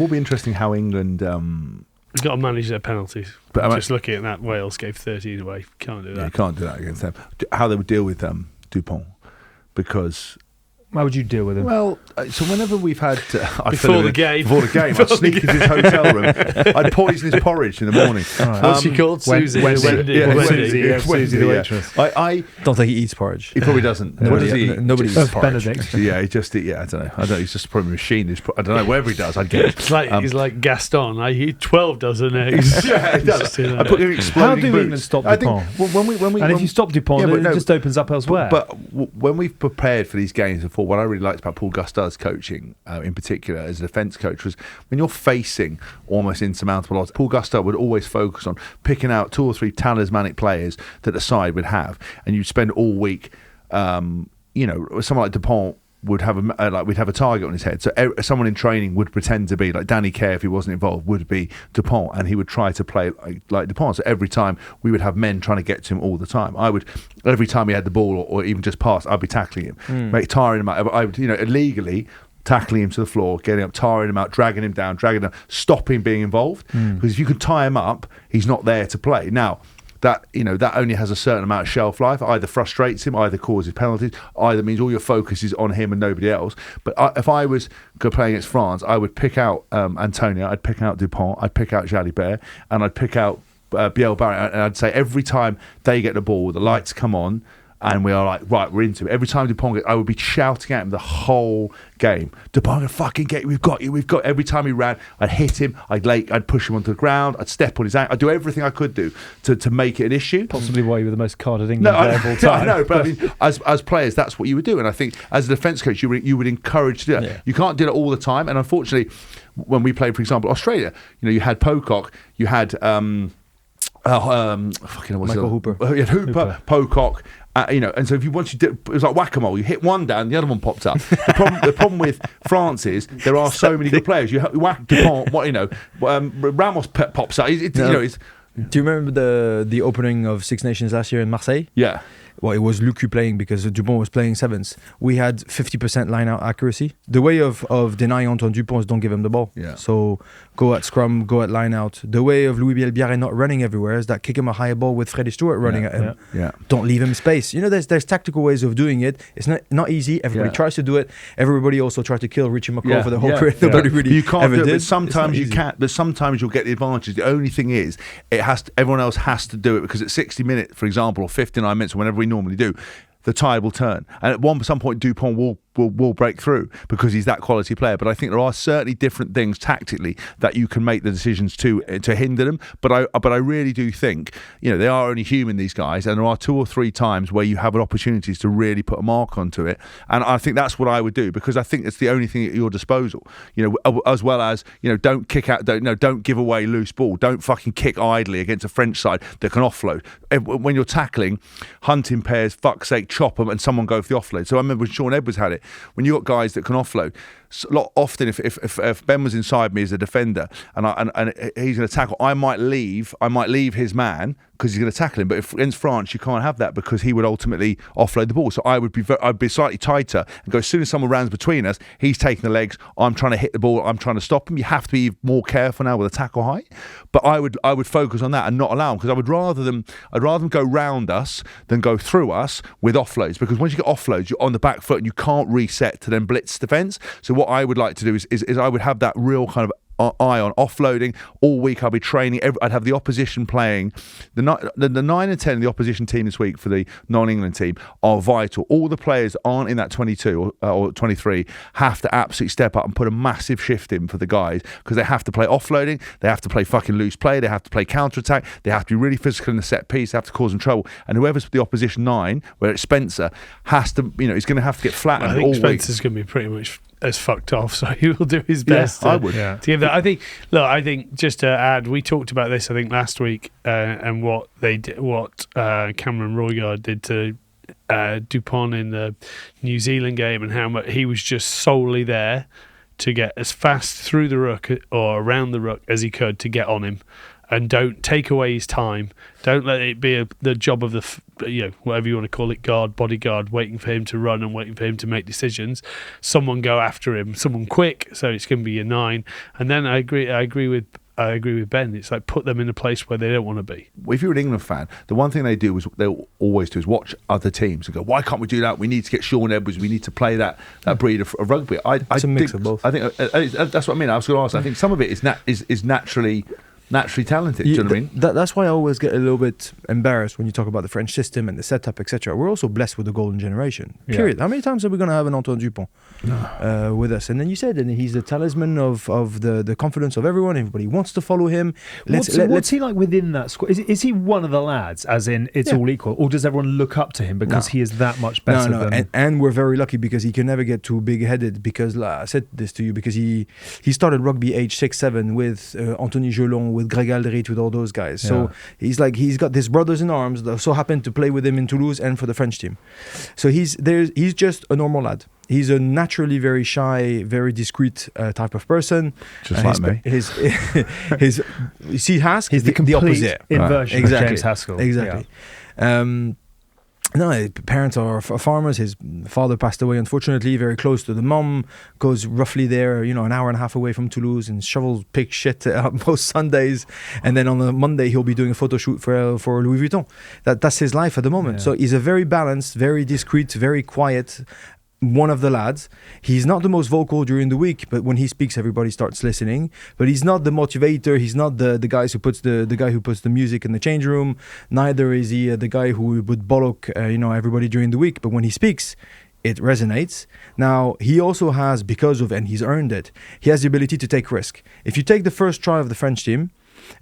will be interesting how England. You've got to manage their penalties. But just looking at that, Wales gave 13 away. Can't do that. You can't do that against them. How they would deal with Dupont, because. How would you deal with him? Well, so whenever we've had before the game, I'd sneak into his hotel room. I'd poison his porridge in the morning. What's she called? Susie. Susie, the waitress. I don't think he eats porridge. He probably doesn't. What does he eat? Nobody eats porridge. Benedict. Yeah, he just I don't know. He's just probably a machine. I don't know. Wherever he does, I'd get it. He's like Gaston. I eat 12 dozen eggs. Yeah, he does. I put him How exploding do England stop Dupont? When if you stop Dupont, it just opens up elsewhere. But when we've prepared for these games before, what I really liked about Paul Gustard's coaching, in particular as a defence coach, was when you're facing almost insurmountable odds, Paul Gustard would always focus on picking out 2 or 3 talismanic players that the side would have, and you'd spend all week, someone like Dupont would have we'd have a target on his head. So someone in training would pretend to be like Danny Kerr, if he wasn't involved, would be Dupont, and he would try to play like Dupont. So every time we would have men trying to get to him all the time. Every time he had the ball or even just pass, I'd be tackling him, tiring him out. I would, illegally tackling him to the floor, getting up, tiring him out, dragging him down, stopping being involved. Because if you can tie him up, he's not there to play. Now, that only has a certain amount of shelf life. Either frustrates him, either causes penalties, either means all your focus is on him and nobody else. But if I was playing against France, I would pick out Antonio, I'd pick out Dupont, I'd pick out Jalibert, and I'd pick out Biel Barrett, and I'd say every time they get the ball, the lights come on, and we are like, right, we're into it. Every time Dupont, I would be shouting at him the whole game. Dupont, I'm gonna fucking get you. We've got you. Every time he ran, I'd hit him. I'd push him onto the ground. I'd step on his ankle. I'd do everything I could do to make it an issue. Possibly why you were the most carded England player of all time. I know, but I mean, as players, that's what you would do. And I think as a defence coach, you would encourage to do that. Yeah. You can't do it all the time. And unfortunately, when we played, for example, Australia, you had Pocock, you had Michael Hooper. You had Hooper, Pocock. And so if you it was like whack-a-mole. You hit one down, the other one pops up. The problem with France is there are so many good players. You whack Dupont, Ramos pops up. Do you remember the opening of Six Nations last year in Marseille? Yeah. Well, it was Lucu playing because Dupont was playing sevens. We had 50% line-out accuracy. The way of denying Antoine Dupont is don't give him the ball. Yeah. So go at scrum, go at line-out. The way of Louis Bielbiaré not running everywhere is that kick him a high ball with Freddie Stewart running at him. Yeah. Don't leave him space. There's tactical ways of doing it. It's not easy. Everybody tries to do it. Everybody also tries to kill Richie McCaw for the whole career. Nobody really you can't ever do it, did. but sometimes you can. But sometimes you'll get the advantage. The only thing is, everyone else has to do it, because at 60 minutes, for example, or 59 minutes, or whenever we normally do, the tide will turn, and at some point Dupont will break through because he's that quality player. But I think there are certainly different things tactically that you can make the decisions to hinder them. But I really do think they are only human, these guys, and there are 2 or 3 times where you have opportunities to really put a mark onto it. And I think that's what I would do, because I think it's the only thing at your disposal. As well as don't kick out, don't give away loose ball, don't fucking kick idly against a French side that can offload. When you're tackling, hunt in pairs, fuck's sake, chop them, and someone go for the offload. So I remember when Sean Edwards had it. When you got guys that can offload, often if Ben was inside me as a defender and he's going to tackle, I might leave his man because he's going to tackle him. But if against France, you can't have that, because he would ultimately offload the ball. So I'd be slightly tighter and go, as soon as someone runs between us, he's taking the legs, I'm trying to hit the ball, I'm trying to stop him. You have to be more careful now with a tackle height. But I would focus on that and not allow them, because I'd rather them go round us than go through us with offloads, because once you get offloads, you're on the back foot and you can't reset to then blitz defence. So what I would like to do is I would have that real kind of eye on offloading all week. I'll be training. I'd have the opposition playing. The 9 and 10 of the opposition team this week for the non-England team are vital. All the players that aren't in that 22 or 23 have to absolutely step up and put a massive shift in for the guys, because they have to play offloading, they have to play fucking loose play, they have to play counter-attack, they have to be really physical in the set piece, they have to cause them trouble. And whoever's the opposition 9, whether it's Spencer, has to, he's going to have to get flattened all week. I think Spencer's going to be pretty much as fucked off, so he will do his best. I would. To give that. I think just to add, we talked about this I think last week, and what they did, what Cameron Roygaard did to Dupont in the New Zealand game, and how much he was just solely there to get as fast through the ruck or around the ruck as he could to get on him. and don't take away his time. Don't let it be the job of the whatever you want to call it, bodyguard, waiting for him to run and waiting for him to make decisions. Someone go after him, someone quick. So it's going to be a 9. And then I agree with Ben. It's like put them in a place where they don't want to be. If you're an England fan, the one thing they'll always do is watch other teams and go, why can't we do that? We need to get Sean Edwards. We need to play that breed of rugby. It's a mix of both. I think that's what I mean. I was going to ask. I think some of it is naturally talented. Do you know what I mean? That's why I always get a little bit embarrassed when you talk about the French system and the setup, etc. We're also blessed with the golden generation. Period. How many times are we going to have an Antoine Dupont with us? And then you said, and he's the talisman of the confidence of everyone. Everybody wants to follow him. What's he like within that squad? Is he one of the lads, as in it's all equal, or does everyone look up to him because he is that much better than... And we're very lucky because he can never get too big-headed because, I said this to you, because he started rugby age 6-7 with Anthony Gelon, with Greg Alderit, with all those guys. So he's got his brothers in arms that so happened to play with him in Toulouse and for the French team. So he's just a normal lad. He's a naturally very shy, very discreet type of person. Just like me. You see, Hask, he's the opposite inversion of James Haskell. Exactly. Yeah. No, his parents are farmers. His father passed away, unfortunately, very close to the mom. Goes roughly there, an hour and a half away from Toulouse, and shovels pig shit most Sundays. And then on a Monday, he'll be doing a photo shoot for Louis Vuitton. That's his life at the moment. Yeah. So he's a very balanced, very discreet, very quiet one of the lads. He's not the most vocal during the week, but when he speaks, everybody starts listening. But he's not the motivator. He's not the guy who puts the music in the change room. Neither is he the guy who would bollock everybody during the week. But when he speaks, it resonates. Now, he also has, and he's earned it, he has the ability to take risk. If you take the first try of the French team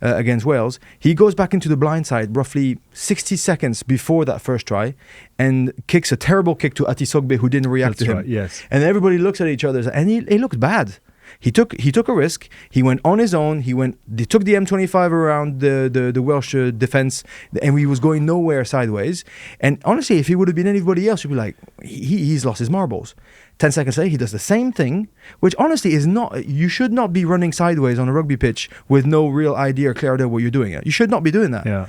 against Wales, he goes back into the blind side roughly 60 seconds before that first try and kicks a terrible kick to Atisogbe, who didn't react to him. Right, yes. And everybody looks at each other and he looked bad. He took a risk. He went on his own. They took the M25 around the Welsh defense, and he was going nowhere sideways. And honestly, if he would have been anybody else, you'd be like, he's lost his marbles. 10 seconds later, he does the same thing, which honestly is not... You should not be running sideways on a rugby pitch with no real idea or clear idea what you're doing. You should not be doing that. Yeah.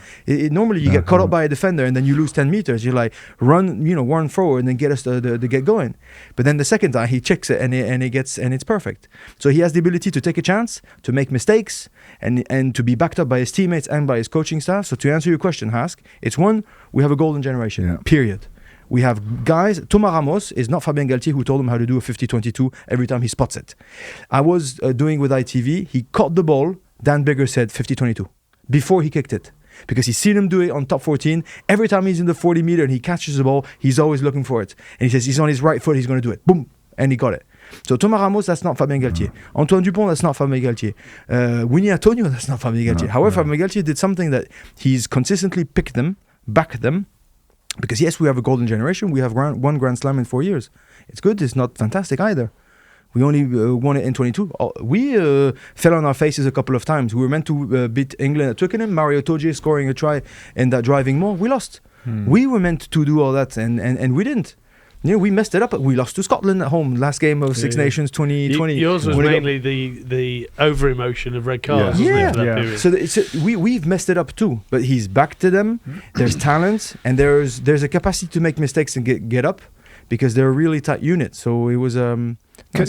Normally, you get caught up by a defender and then you lose 10 meters. You're like, run forward and then get us to get going. But then the second time, he checks it and it's perfect. So he has the ability to take a chance, to make mistakes, and to be backed up by his teammates and by his coaching staff. So to answer your question, Hask, it's one, we have a golden generation, period. We have guys. Thomas Ramos is not Fabien Galtier, who told him how to do a 50-22 every time he spots it. I was doing with ITV. He caught the ball. Dan Bigger said 50-22 before he kicked it, because he's seen him do it on top 14. Every time he's in the 40 meter and he catches the ball, he's always looking for it. And he says he's on his right foot, he's going to do it. Boom. And he got it. So Thomas Ramos, that's not Fabien Galtier. Antoine Dupont, that's not Fabien Galtier. Winnie Antonio, that's not Fabien Galtier. However, Fabien Galtier did something that he's consistently backed them. Because yes, we have a golden generation. We have one Grand Slam in 4 years. It's good. It's not fantastic either. We only won it in 22. We fell on our faces a couple of times. We were meant to beat England at Twickenham. Mario Toje scoring a try in that driving maul. We lost. We were meant to do all that, and we didn't. We messed it up. We lost to Scotland at home last game of Six Nations 2020. Yours was mainly the over emotion of red cards, wasn't it, for that period? So we've messed it up too. But he's back to them. There's talent, and there's a capacity to make mistakes and get up, because they're a really tight unit. So it was. How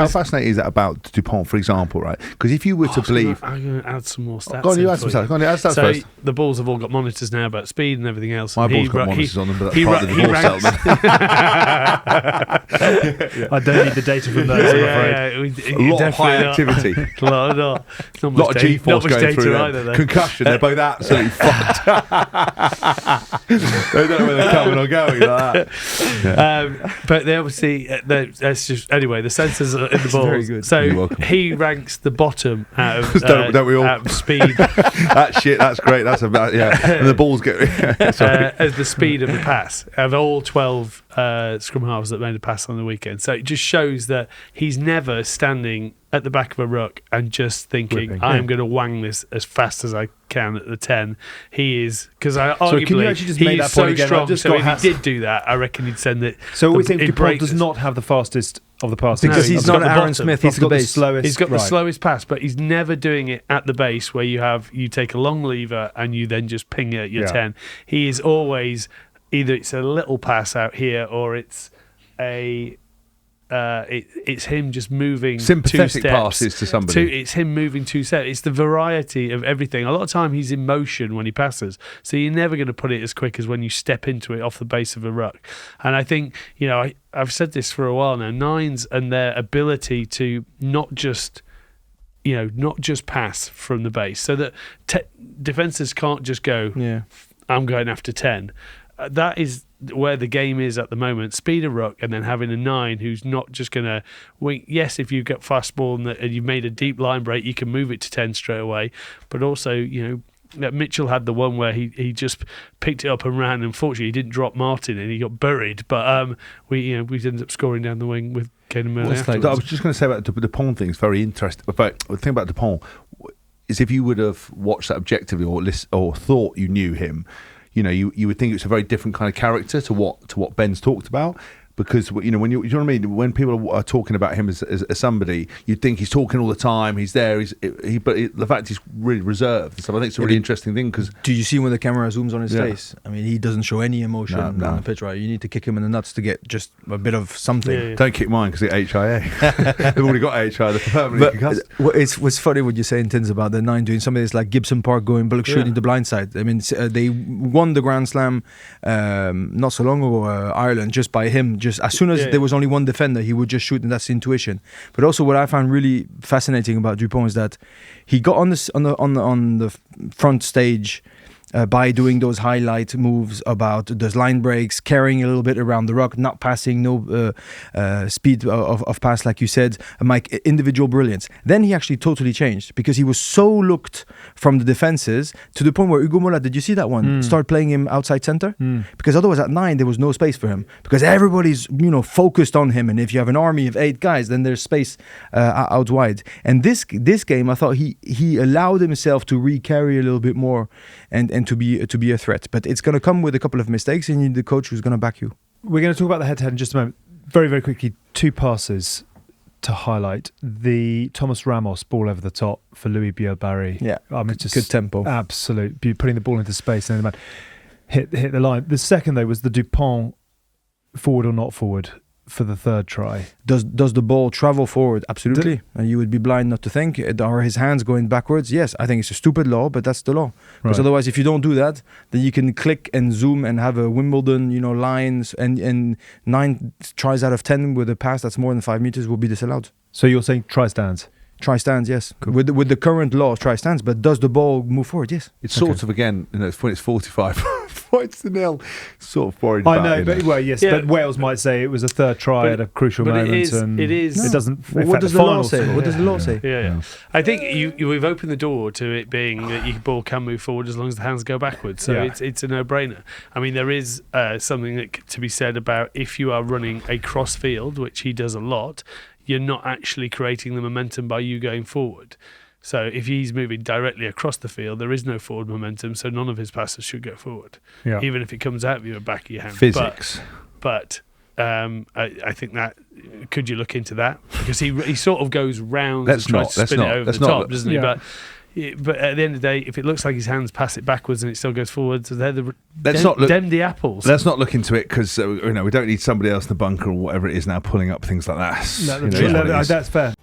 fascinating is that about Dupont, for example, right? Because if you were to believe... I'm going to add some more stats. Go on, you add some stats. Go on, add stats first. The balls have all got monitors now about speed and everything else. My ball's got monitors on them, but that's part of the divorce settlement. I don't need the data from those, I'm afraid. A lot of high activity. A lot of G-force going through them. Concussion, they're both absolutely fucked. They don't know where they're coming or going like that. But they obviously... Anyway, the sensors are in the balls. Very good. So he ranks the bottom out of don't we all? Out of speed. That's great. That's about and the balls get as the speed of the pass of all 12 scrum halves that made a pass on the weekend. So it just shows that he's never standing at the back of a ruck and just thinking, Whipping. I'm going to wang this as fast as I can at the 10. He is, because can you arguably actually just he make is that point so again? strong. I've just So got if Hask. he did do that, I reckon he'd send it. So we think he'd Dupont break does this. not have the fastest of the passes. Because No, he's he's not got the Aaron bottom. Smith. He's He's the got the base. slowest. He's got the right. slowest pass, but he's never doing it at the base where you take a long lever and you then just ping it at your 10. He is always either it's a little pass out here or it's it's him just moving Sympathetic 2 steps. passes to somebody. It's him moving 2 steps. It's the variety of everything. A lot of time he's in motion when he passes, so you're never going to put it as quick as when you step into it off the base of a ruck. And I think I've said this for a while now. Nines and their ability to not just pass from the base, so that defenses can't just go, I'm going after 10. That is where the game is at the moment. Speed a ruck and then having a 9 who's not just going to wing. Yes, if you get fast ball and you've made a deep line break, you can move it to 10 straight away. But also, Mitchell had the one where he just picked it up and ran. Unfortunately, he didn't drop Martin and he got buried. But we ended up scoring down the wing with Caden Murley afterwards. I was just going to say about the Dupont thing. It's very interesting. But the thing about Dupont is if you would have watched that objectively or thought you knew him, you would think it's a very different kind of character to what Ben's talked about. Because when you know what I mean, when people are talking about him as somebody, you'd think he's talking all the time. He's there. The fact he's really reserved. So I think it's a really interesting thing. Because do you see when the camera zooms on his face? I mean, he doesn't show any emotion on the pitch, right? You need to kick him in the nuts to get just a bit of something. Yeah. Don't kick mine because it's HIA. They've already got HIA. They're permanently concussed. It's funny what you're saying, Tins, about the 9 doing something that's like Gibson Park going bullock shooting the blind side. I mean, they won the Grand Slam not so long ago, Ireland, just by him. Just as soon as there was only one defender, he would just shoot, and that's intuition. But also, what I found really fascinating about Dupont is that he got on the front stage by doing those highlight moves about those line breaks, carrying a little bit around the ruck, not passing, no speed of pass, like you said, individual brilliance. Then he actually totally changed because he was so looked from the defenses to the point where Hugo Mola, did you see that one? Start playing him outside center? Because otherwise at 9 there was no space for him because everybody's focused on him, and if you have an army of 8 guys, then there's space out wide. And this game, I thought he allowed himself to re-carry a little bit more and to be a threat. But it's going to come with a couple of mistakes, and you need the coach who's going to back you. We're going to talk about the head-to-head in just a moment. Very, very quickly, 2 passes to highlight. The Thomas Ramos ball over the top for Louis Biel-Barry. Yeah, just good tempo. Absolute. Putting the ball into space and then the man hit the line. The second, though, was the Dupont forward or not forward for the third try. Does the ball travel forward? Absolutely. And you would be blind not to think. Are his hands going backwards? Yes. I think it's a stupid law, but that's the law. Because otherwise, if you don't do that, then you can click and zoom and have a Wimbledon, lines, and 9 tries out of 10 with a pass that's more than 5 meters will be disallowed. So you're saying try stands? Try stands, yes. Cool. With the current law, try stands. But does the ball move forward? Yes. It's sort of, again, it's 45 points to nil. Sort of worried I about know, but but Wales might say it was a third try at a crucial moment. It is. It doesn't. What does the law say? What does the law say? Yeah. I think we've opened the door to it being that your ball can move forward as long as the hands go backwards. So it's a no-brainer. I mean, there is something to be said about if you are running a cross field, which he does a lot, you're not actually creating the momentum by you going forward. So if he's moving directly across the field, there is no forward momentum, so none of his passes should go forward, even if it comes out of your back of your hand. Physics. But I think that, could you look into that? Because he sort of goes round and tries to spin it over the top, doesn't he? But at the end of the day, if it looks like his hands pass it backwards and it still goes forwards, they're the apples. Let's not look into it because we don't need somebody else in the bunker or whatever it is now pulling up things like that. That's fair.